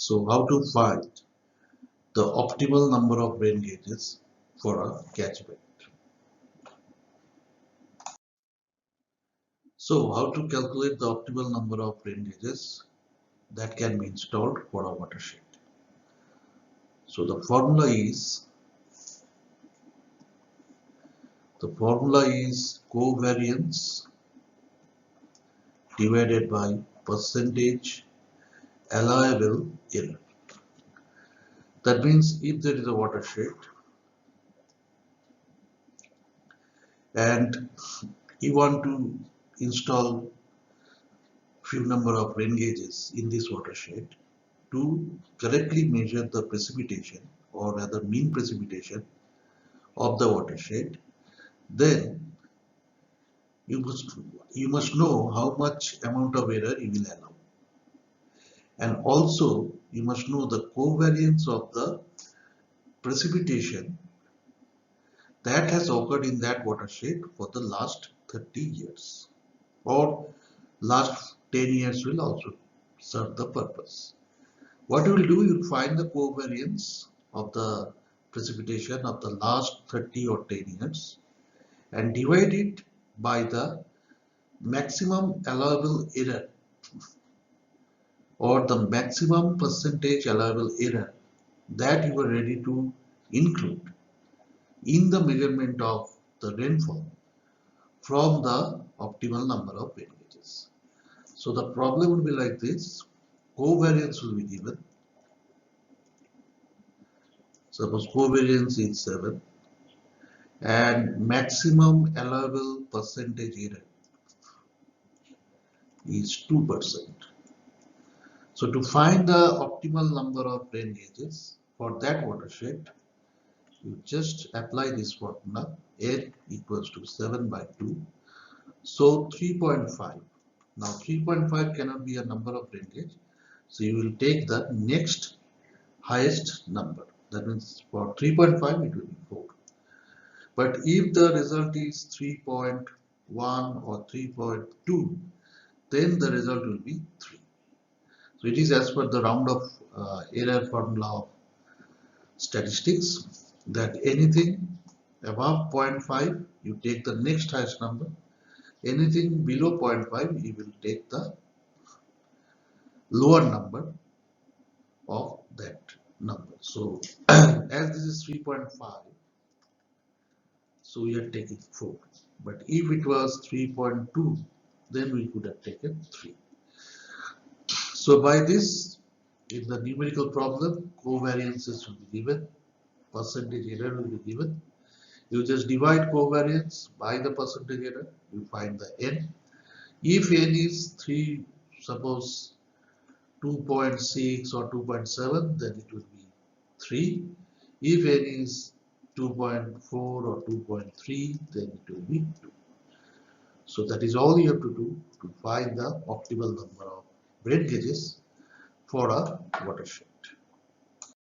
So how to find the optimal number of rain gauges for a catchment? So how to calculate the optimal number of rain gauges that can be installed for a watershed? So the formula is covariance divided by percentage allowable error. That means if there is a watershed and you want to install few number of rain gauges in this watershed to correctly measure the precipitation or rather mean precipitation of the watershed, then you must know how much amount of error you will allow, and also you must know the covariance of the precipitation that has occurred in that watershed for the last 30 years or last 10 years will also serve the purpose. What you will do, you will find the covariance of the precipitation of the last 30 or 10 years and divide it by the maximum allowable error or the maximum percentage allowable error that you are ready to include in the measurement of the rainfall from the optimal number of rain gauges. So the problem will be like this. Covariance will be given. Suppose covariance is 7 and maximum allowable percentage error is 2%. So to find the optimal number of rain gauges for that watershed, you just apply this formula. N equals to 7 by 2. So 3.5. Now 3.5 cannot be a number of rain gauge. So you will take the next highest number. That means for 3.5 it will be 4. But if the result is 3.1 or 3.2, then the result will be 3. So it is as per the round of error formula of statistics that anything above 0.5 you take the next highest number, anything below 0.5 you will take the lower number of that number. So as this is 3.5, so we are taking 4, but if it was 3.2, then we could have taken 3. So by this, in the numerical problem, covariances will be given, percentage error will be given. You just divide covariance by the percentage error, you find the n. If n is 3, suppose 2.6 or 2.7, then it will be 3. If n is 2.4 or 2.3, then it will be 2. So that is all you have to do to find the optimal number of rain gauges for a watershed.